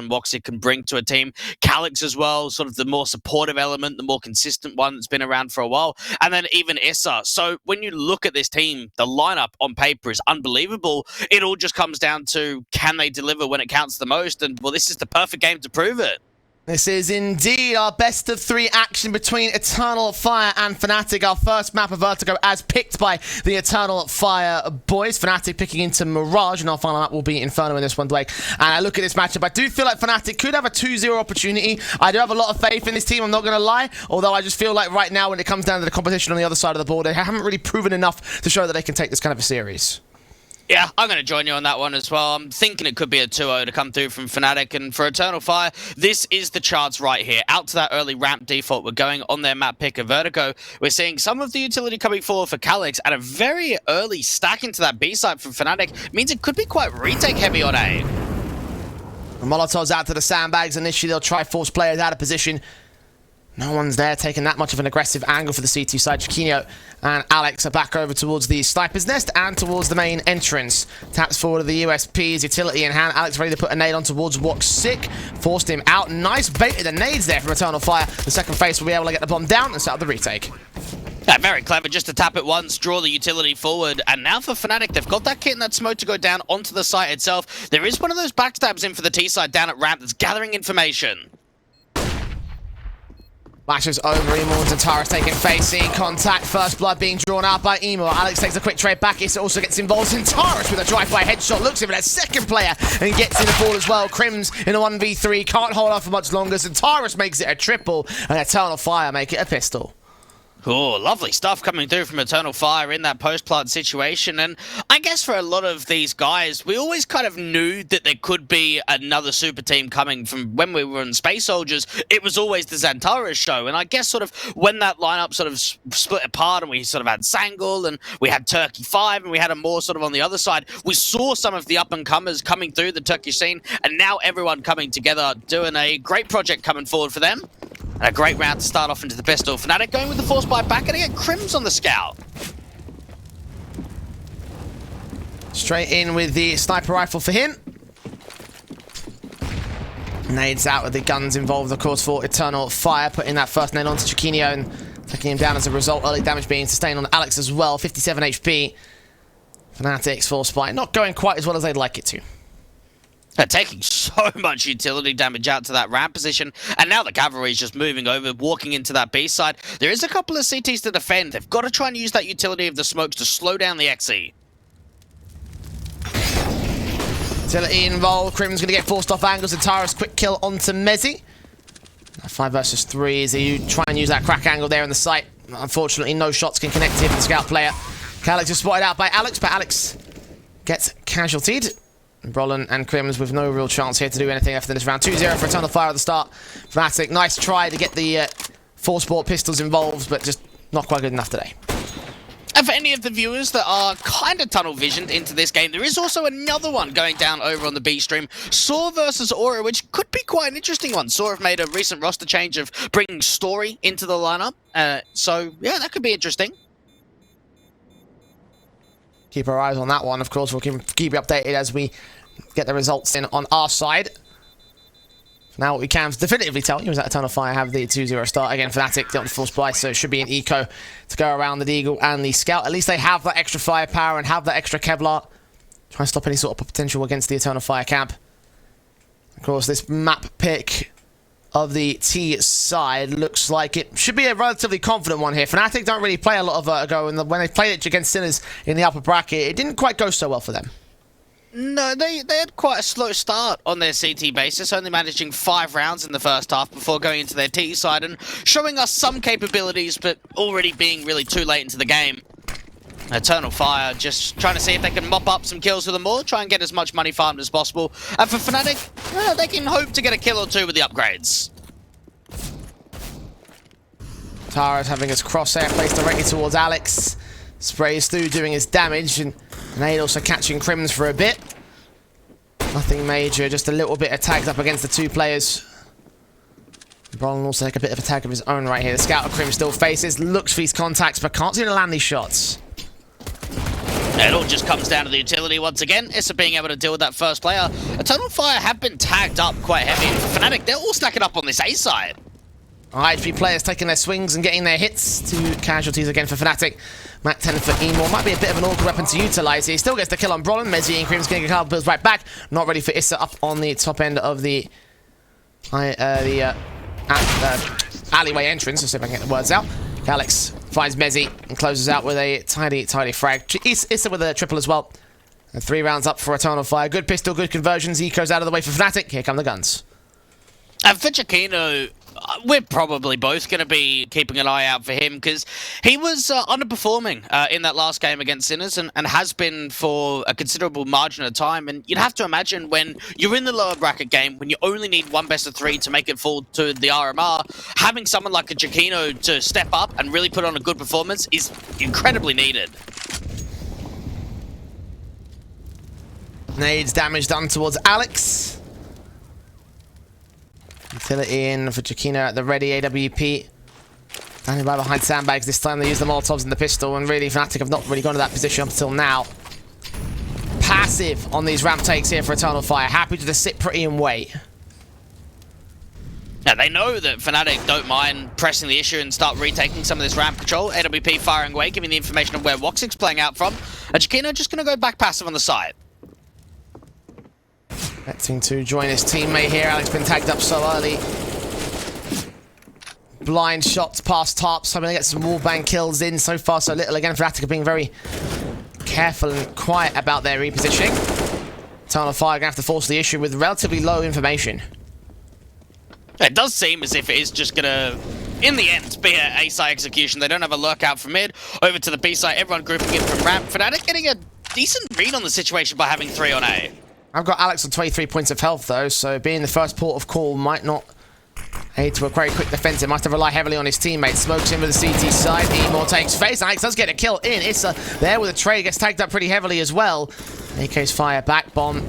and WOXİC can bring to a team. Calyx as well, sort of the more supportive element, the more consistent one that's been around for a while. And then even ISSA. So when you look at this team, the lineup on paper is unbelievable. It all just comes down to, can they deliver when it counts the most? And, well, this is the perfect game to prove it. This is indeed our best of 3 action between Eternal Fire and Fnatic. Our first map of Vertigo as picked by the Eternal Fire boys. Fnatic picking into Mirage, and our final map will be Inferno in this one, Blake. And I look at this matchup, I do feel like Fnatic could have a 2-0 opportunity. I do have a lot of faith in this team, I'm not going to lie. Although I just feel like right now when it comes down to the competition on the other side of the board, they haven't really proven enough to show that they can take this kind of a series. Yeah, I'm going to join you on that one as well. I'm thinking it could be a 2-0 to come through from Fnatic. And for Eternal Fire, this is the chance right here. Out to that early ramp default. We're going on their map pick of Vertigo. We're seeing some of the utility coming forward for Calyx, and a very early stack into that B side from Fnatic means it could be quite retake heavy on A. Molotov's out to the sandbags. Initially, they'll try force players out of position. No one's there taking that much of an aggressive angle for the C2 side. Chiquinho and Alex are back over towards the Sniper's Nest and towards the main entrance. Taps forward to the USP's utility in hand. Alex ready to put a nade on towards WOXİC. Forced him out. Nice bait of the nades there from Eternal Fire. The second phase will be able to get the bomb down and set up the retake. Yeah, very clever, just to tap it once, draw the utility forward, and now for Fnatic, they've got that kit and that smoke to go down onto the site itself. There is one of those backstabs in for the T side down at ramp that's gathering information. Lashes over, IMORR and Tara's taking facing contact. First blood being drawn out by IMORR. Alex takes a quick trade back. It also gets involved in Taurus with a drive-by headshot. Looks at a second player and gets in the ball as well. Crims in a 1v3. Can't hold on for much longer. So Taurus makes it a triple and Eternal Fire make it a pistol. Oh, lovely stuff coming through from Eternal Fire in that post-plant situation. And I guess for a lot of these guys, we always kind of knew that there could be another super team coming from when we were in Space Soldiers. It was always the Xantares show. And I guess sort of when that lineup sort of split apart and we sort of had Sangle and we had Turkey 5 and we had IMORR sort of on the other side, we saw some of the up-and-comers coming through the Turkish scene. And now everyone coming together, doing a great project coming forward for them. And a great round to start off into the pistol. Fnatic going with the force buy back, and again, Crims on the scout. Straight in with the sniper rifle for him. Nades out with the guns involved, of course, for Eternal Fire. Putting that first nade onto Chiquinho and taking him down as a result. Early damage being sustained on Alex as well. 57 HP. Fnatic's force buy not going quite as well as they'd like it to. They're taking so much utility damage out to that ramp position, and now the cavalry is just moving over, walking into that B side. There is a couple of CTs to defend. They've got to try and use that utility of the smokes to slow down the XE. Utility involved. Crim's going to get forced off angles, and Tara's quick kill onto Mezzi. 5 versus 3 as you try and use that crack angle there in the site. Unfortunately, no shots can connect here for the scout player. Calyx is spotted out by Alex, but Alex gets casualtied. Brolin and Crims with no real chance here to do anything after this round. 2-0 for Eternal Fire at the start. Fnatic, nice try to get the force sport pistols involved, but just not quite good enough today. And for any of the viewers that are kind of tunnel-visioned into this game, there is also another one going down over on the B stream. Saw versus Aura, which could be quite an interesting one. Saw have made a recent roster change of bringing Story into the lineup. So, yeah, that could be interesting. Keep our eyes on that one, of course. We'll keep you updated as we get the results in on our side. Now what we can definitively tell you is that Eternal Fire have the 2-0 start. Again, Fnatic got the full buy, so it should be an eco to go around the Deagle and the Scout. At least they have that extra firepower and have that extra Kevlar. Try and stop any sort of potential against the Eternal Fire camp. Of course, this map pick of the T side looks like it should be a relatively confident one here. Fnatic don't really play a lot of Vertigo, and when they played it against Sinners in the upper bracket, it didn't quite go so well for them. No, they had quite a slow start on their CT basis, only managing 5 rounds in the first half before going into their T side and showing us some capabilities, but already being really too late into the game. Eternal Fire just trying to see if they can mop up some kills with IMORR, try and get as much money farmed as possible. And for Fnatic, they can hope to get a kill or two with the upgrades. Tara's having his crosshair placed directly towards Alex. Sprays through, doing his damage, and Nade also catching Crims for a bit. Nothing major, just a little bit of tags up against the 2 players. Brolin also take a bit of a tag of his own right here. The Scout of Crim still faces, looks for these contacts, but can't seem to land these shots. It all just comes down to the utility once again. ISSA being able to deal with that first player. Eternal Fire have been tagged up quite heavy. And for Fnatic, they're all stacking up on this A side. IHP players taking their swings and getting their hits. 2 casualties again for Fnatic. Mac 10 for IMORR. Might be a bit of an awkward weapon to utilise here. He still gets the kill on Brolin. Mezzi and Crim's getting a couple builds right back. Not ready for ISSA up on the top end of the alleyway entrance. Let's see if I can get the words out. Alex finds Mezzi and closes out with a tidy frag. ISSA with a triple as well. And 3 rounds up for Eternal Fire. Good pistol, good conversions. Eco's out of the way for Fnatic. Here come the guns. And for Chiquino, we're probably both going to be keeping an eye out for him because he was underperforming in that last game against Sinners and has been for a considerable margin of time. And you'd have to imagine when you're in the lower bracket game, when you only need 1 best of 3 to make it fall to the RMR, having someone like a Chiquino to step up and really put on a good performance is incredibly needed. Nades damage done towards Alex. Utility in for Chiquino at the ready. AWP standing by behind sandbags. This time they use the Molotovs and the pistol, and really Fnatic have not really gone to that position up until now. Passive on these ramp takes here for Eternal Fire. Happy to just sit pretty and wait. Yeah, they know that Fnatic don't mind pressing the issue and start retaking some of this ramp control. AWP firing away, giving the information of where WOXİC's playing out from. And Chiquino just going to go back passive on the side. Expecting to join his teammate here. Alex been tagged up so early. Blind shots past tops. Hoping to get some wallbang kills in. So far, so little. Again, Fnatic are being very careful and quiet about their repositioning. Eternal Fire going to have to force the issue with relatively low information. It does seem as if it is just going to, in the end, be an A side execution. They don't have a lurkout from mid. Over to the B side, everyone grouping in from ramp. Fnatic getting a decent read on the situation by having 3 on A. I've got Alex on 23 points of health though, so being the first port of call might not aid to a very quick defense. It might have to rely heavily on his teammates. Smokes in with the CT side. IMORR takes face. Alex does get a kill in. ISSA there with a trade. Gets tagged up pretty heavily as well. AK's fire back bomb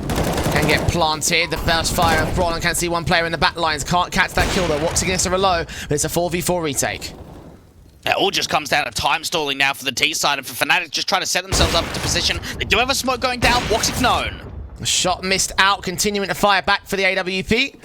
can get planted. The burst fire of Brolin can see one player in the back lines. Can't catch that kill though. WOXİC against a low, but it's a 4v4 retake. It all just comes down to time stalling now for the T side, and for Fnatic just trying to set themselves up into position. They do have a smoke going down. WOXİC known. The shot missed out, continuing to fire back for the AWP.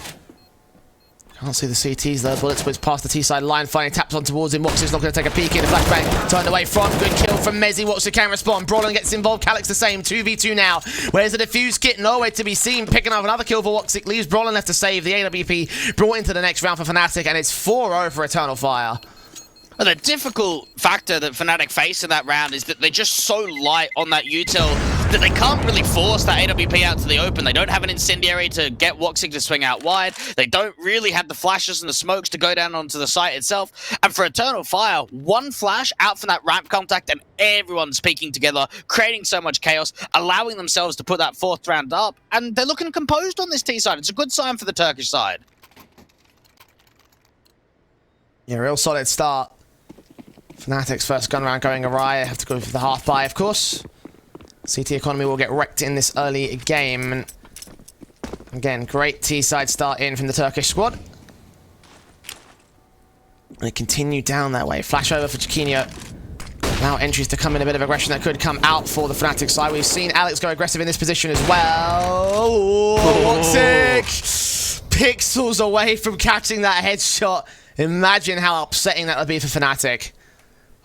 Can't see the CTs though. Bullets whiz past the T-side line, finding taps on towards him. WOXÍC's not going to take a peek in. The flashbang turned away from. Good kill from Mezzi. WOXÍC can respond. Brolin gets involved. Calyx the same. 2v2 now. Where's the defuse kit? Nowhere to be seen. Picking up another kill for WOXÍC. Leaves Brolin left to save. The AWP brought into the next round for Fnatic, and it's 4-0 for Eternal Fire. Well, the difficult factor that Fnatic face in that round is that they're just so light on that util that they can't really force that AWP out to the open. They don't have an incendiary to get WOXÍC to swing out wide. They don't really have the flashes and the smokes to go down onto the site itself. And for Eternal Fire, one flash out from that ramp contact and everyone's peeking together, creating so much chaos, allowing themselves to put that 4th round up. And they're looking composed on this T side. It's a good sign for the Turkish side. Yeah, real solid start. Fnatic's first gun round going awry. They have to go for the half buy, of course. CT economy will get wrecked in this early game. And again, great T-side start in from the Turkish squad. They continue down that way. Flash over for Chiquino. Now entries to come in, a bit of aggression that could come out for the Fnatic side. We've seen Alex go aggressive in this position as well. WOXÍC! Pixels away from catching that headshot. Imagine how upsetting that would be for Fnatic.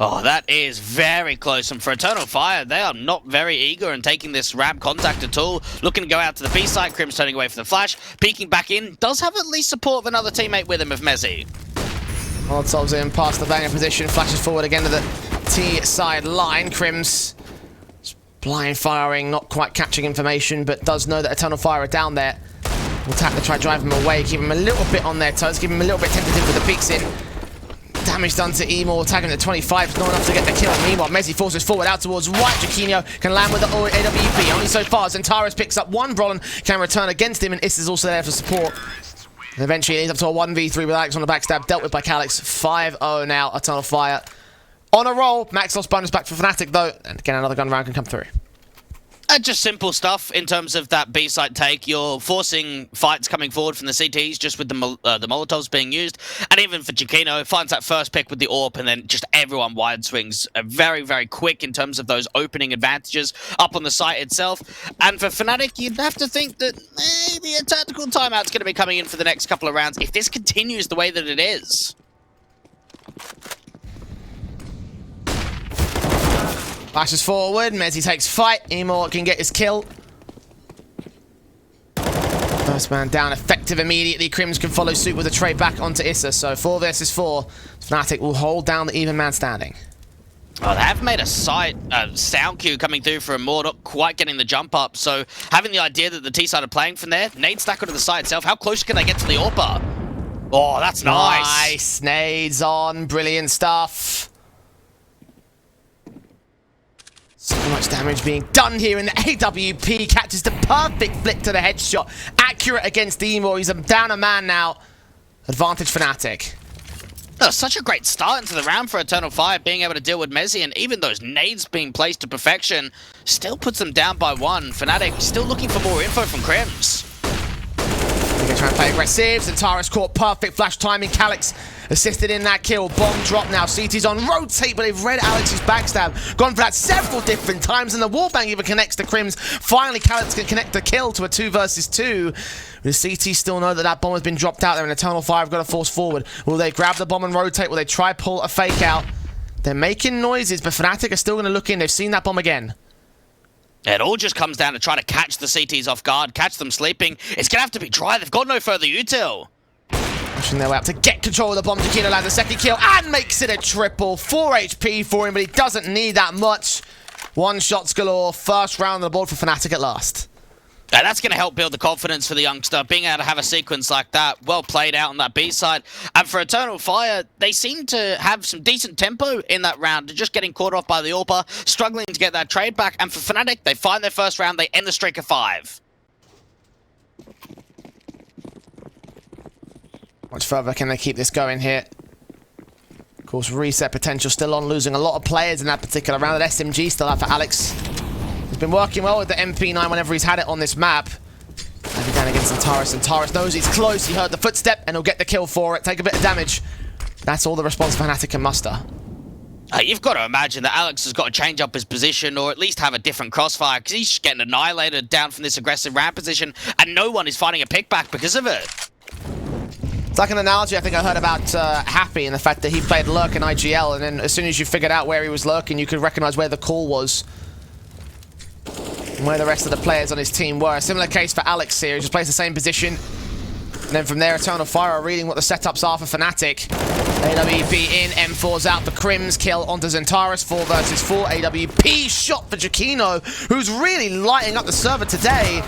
Oh, that is very close. And for Eternal Fire, they are not very eager in taking this ramp contact at all. Looking to go out to the B side. Crim's turning away from the flash. Peeking back in. Does have at least support of another teammate with him of Mezzi. Molotov's in past the banger position. Flashes forward again to the T side line. Crim's blind firing, not quite catching information, but does know that Eternal Fire are down there. Will tap to try to drive him away. Keep him a little bit on their toes. Give him a little bit tentative with the peeks in. Damage done to IMORR, tagging at 25, not enough to get the kill. Meanwhile, Mezzi forces forward out towards right. Chiquino can land with the AWP, only so far. Zentaris picks up one. Brolin can return against him, and ISSA's also there for support. And eventually it leads up to a 1v3 with Alex on the backstab, dealt with by Calyx. 5-0 now, Eternal Fire on a roll. Max lost bonus back for Fnatic though, and again another gun round can come through. Just simple stuff in terms of that B site take. You're forcing fights coming forward from the CTs just with the Molotovs being used. And even for Chiquino, finds that first pick with the AWP and then just everyone wide swings. Very, very quick in terms of those opening advantages up on the site itself. And for Fnatic, you'd have to think that maybe a tactical timeout's going to be coming in for the next couple of rounds if this continues the way that it is. Flashes forward, Mezzi takes fight, IMORR can get his kill. First man down, effective immediately. Crims can follow suit with a trade back onto ISSA, so 4 versus 4. Fnatic will hold down the even man standing. Oh, they have made a sound cue coming through for IMORR, not quite getting the jump up, so having the idea that the T-side are playing from there, nade stack onto the site itself, how close can they get to the AWPer? Oh, that's nice. Nice, nades on, brilliant stuff. So much damage being done here, and the AWP catches the perfect flick to the headshot. Accurate against IMORR. He's down a man now. Advantage Fnatic. Oh, such a great start into the round for Eternal Fire, being able to deal with Mezzi, and even those nades being placed to perfection still puts them down by 1. Fnatic still looking for more info from Crims. They're trying to play aggressive. Zentaris caught perfect flash timing. Calyx assisted in that kill. Bomb drop now. CT's on rotate, but they've read Alex's backstab. Gone for that several different times, and the wallbang even connects to Crims. Finally, Calyx can connect the kill to a 2 versus 2. The CT still know that that bomb has been dropped out there, and Eternal Fire have got to force forward. Will they grab the bomb and rotate? Will they try pull a fake out? They're making noises, but Fnatic are still going to look in. They've seen that bomb again. It all just comes down to trying to catch the CTs off guard, catch them sleeping. It's going to have to be dry. They've got no further util. Pushing their way up to get control of the bomb. Chiquino lands a second kill and makes it a triple. 4 HP for him, but he doesn't need that much. 1 shots galore. First round on the board for Fnatic at last. That's going to help build the confidence for the youngster, being able to have a sequence like that, well played out on that B side. And for Eternal Fire, they seem to have some decent tempo in that round. They're just getting caught off by the AWPer, struggling to get that trade back. And for Fnatic, they find their first round, they end the streak of 5. Much further can they keep this going here? Of course, reset potential still on, losing a lot of players in that particular round. That SMG still out for Alex. He's been working well with the MP9 whenever he's had it on this map. Maybe down against Zentaris. Zentaris knows he's close. He heard the footstep and he'll get the kill for it. Take a bit of damage. That's all the response Fnatic can muster. You've got to imagine that Alex has got to change up his position or at least have a different crossfire because he's getting annihilated down from this aggressive ramp position and no one is finding a pickback because of it. It's like an analogy I think I heard about Happy and the fact that he played Lurk in IGL, and then as soon as you figured out where he was lurking, you could recognize where the call was and where the rest of the players on his team were. A similar case for Alex here. He just plays the same position. And then from there, Eternal Fire are reading what the setups are for Fnatic. AWP in, M4's out for Crims, kill onto Zentaris, 4 versus 4. AWP shot for Chiquino, who's really lighting up the server today.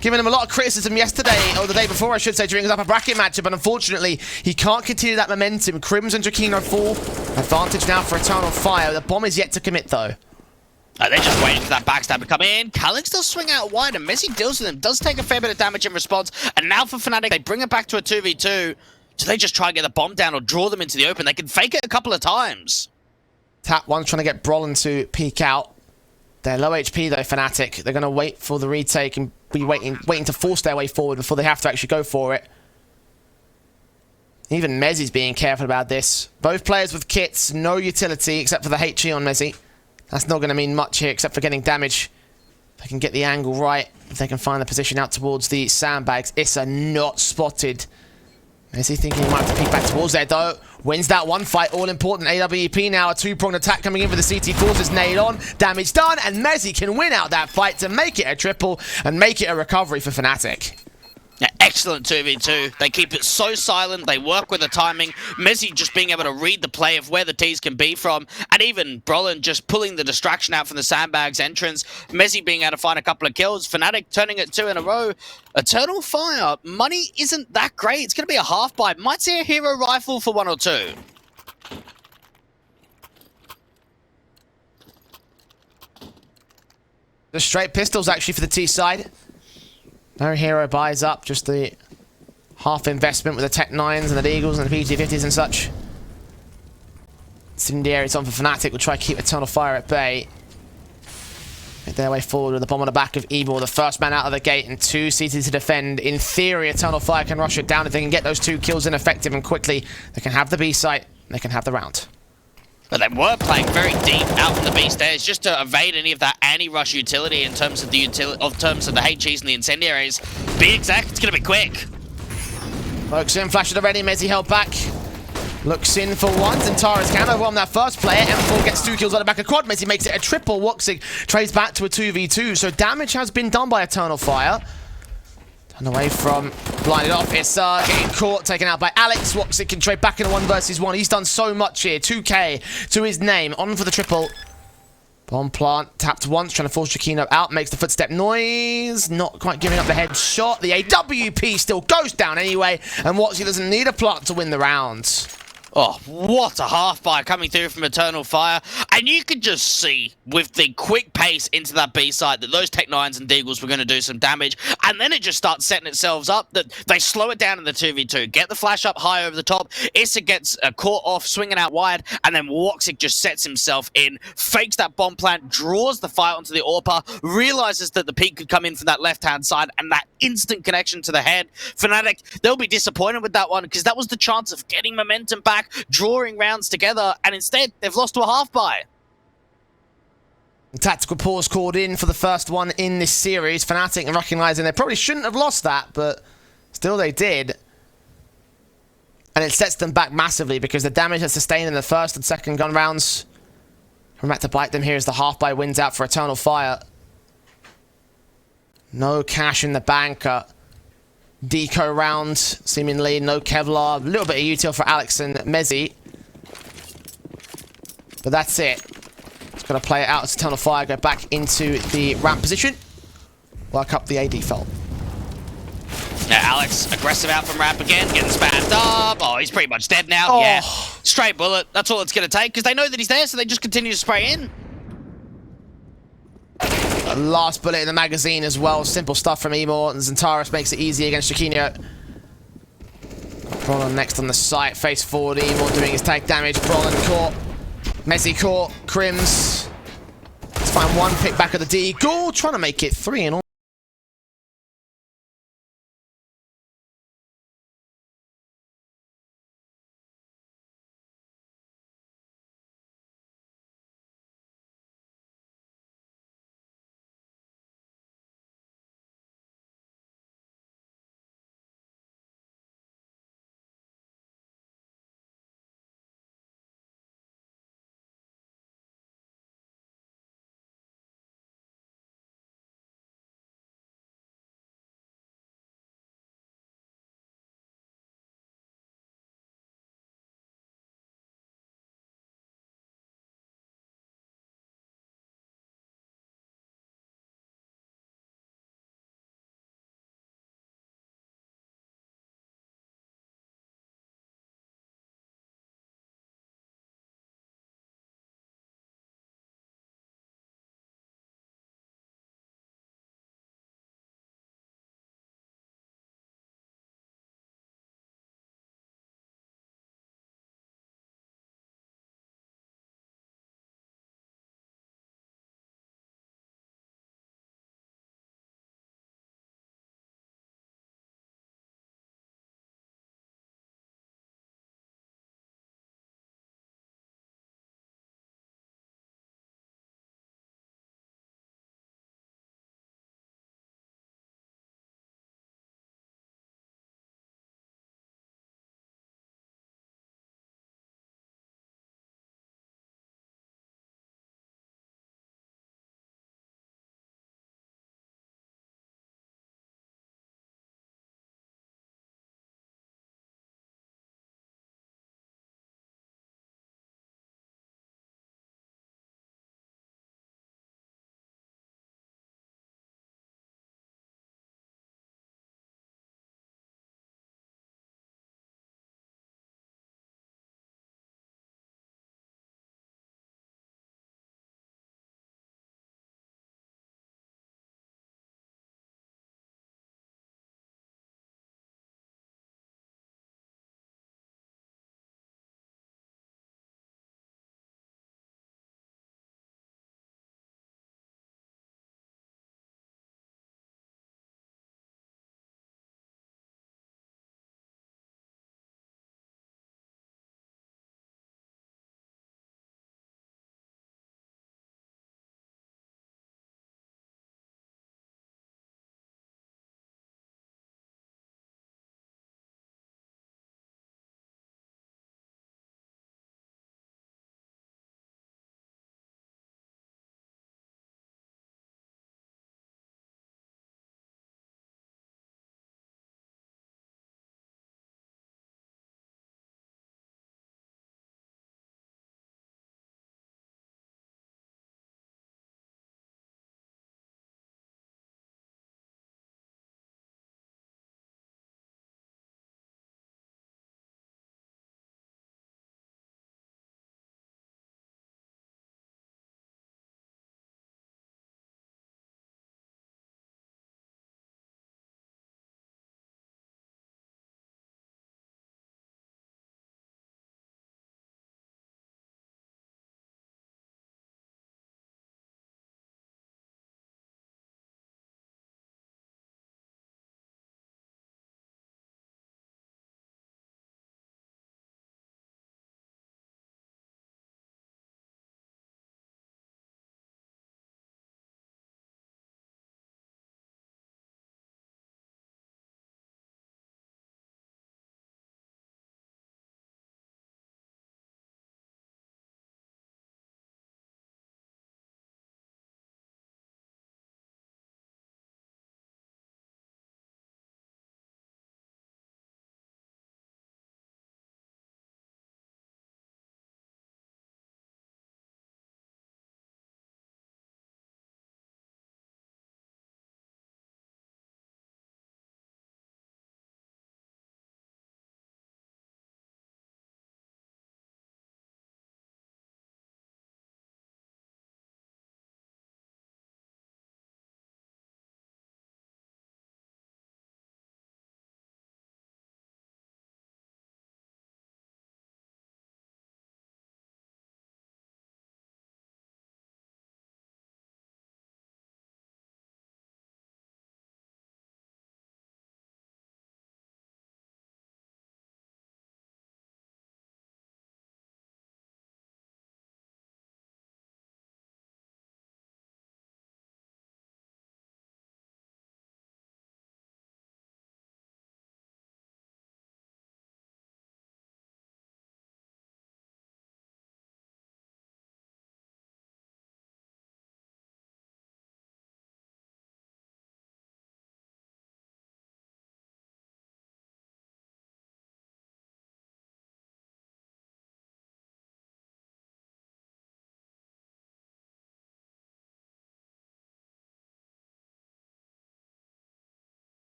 Giving him a lot of criticism yesterday, or the day before I should say, during his upper bracket matchup, but unfortunately, he can't continue that momentum. Crims and Chiquino fall. Advantage now for Eternal Fire. The bomb is yet to commit though. They're just waiting for that backstab to come in. Calyx does swing out wide, and Messi deals with him. Does take a fair bit of damage in response. And now for Fnatic, they bring it back to a 2v2. So they just try and get the bomb down or draw them into the open. They can fake it a couple of times. Tap 1 trying to get Brolin to peek out. They're low HP though, Fnatic. They're going to wait for the retake and be waiting to force their way forward before they have to actually go for it. Even Mezzi's being careful about this. Both players with kits, no utility except for the HE on Mezzi. That's not going to mean much here except for getting damage. If they can get the angle right, if they can find the position out towards the sandbags. ISSA not spotted. Mezzi thinking he might have to peek back towards there though. Wins that one fight, all important. AWP now, a 2-pronged attack coming in for the CT forces. Nade on, damage done, and Mezzi can win out that fight to make it a triple and make it a recovery for Fnatic. Yeah, excellent 2v2. They keep it so silent. They work with the timing. Messi just being able to read the play of where the T's can be from. And even Brolin just pulling the distraction out from the sandbags entrance. Messi being able to find a couple of kills. Fnatic turning it 2 in a row. Eternal Fire, money isn't that great. It's going to be a half buy. Might see a hero rifle for 1 or 2. The straight pistols actually for the T side. No hero buys up, just the half investment with the Tech 9s and the Eagles and the PG50s and such. Incendiary's on for Fnatic. We'll try to keep Eternal Fire at bay. Make their way forward with the bomb on the back of IMORR, the first man out of the gate, and 2 CTs to defend. In theory, Eternal Fire can rush it down if they can get those 2 kills in effective and quickly. They can have the B site, they can have the round. But they were playing very deep out from the B stairs just to evade any of that anti-rush utility in terms of the HEs and the incendiaries. Be exact, it's going to be quick. WOXİC in, flash at the ready, Mezzi held back. Looks in for one, Zentaris can overwhelm that first player. M4 gets 2 kills on the back of quad. Mezzi makes it a triple. WOXİC trades back to a 2v2. So damage has been done by Eternal Fire. Turned away from blinded off. ISSA getting caught, taken out by Alex. WOXİC can trade back in a 1 versus 1. He's done so much here. 2k to his name. On for the triple. Bomb plant tapped once, trying to force Shakino out. Makes the footstep noise. Not quite giving up the headshot. The AWP still goes down anyway. And WOXÍC doesn't need a plant to win the round. Oh, what a half-buy coming through from Eternal Fire. And you could just see, with the quick pace into that B site, that those Tech-9s and Deagles were going to do some damage. And then it just starts setting itself up, that they slow it down in the 2v2, get the flash up high over the top. ISSA gets caught off, swinging out wide, and then WOXÍC just sets himself in, fakes that bomb plant, draws the fire onto the AWPer, realizes that the peak could come in from that left-hand side, and that instant connection to the head. Fnatic, they'll be disappointed with that one, because that was the chance of getting momentum back, drawing rounds together, and instead they've lost to a half-buy. Tactical pause called in for the first one in this series. Fnatic and recognizing they probably shouldn't have lost that, but still they did. And it sets them back massively because the damage has sustained in the first and second gun rounds. Come back to bite them here as the half-buy wins out for Eternal Fire. No cash in the bank. Deco round, seemingly no Kevlar. A little bit of util for Alex and Mezzi. But that's it. It's going to play it out as Eternal Fire go back into the ramp position. Work up the AD fault. Now Alex, aggressive out from ramp again, getting spammed up. Oh, he's pretty much dead now. Oh. Yeah, straight bullet. That's all it's going to take because they know that he's there, so they just continue to spray in. Last bullet in the magazine as well. Simple stuff from IMORR. And Zentaris makes it easy against Shakino. Brolin next on the site. Face forward. IMORR doing his tank damage. Brolin caught. Mezzi caught. Crims. Let's find one pick back at the Deagle. Trying to make it 3 in all.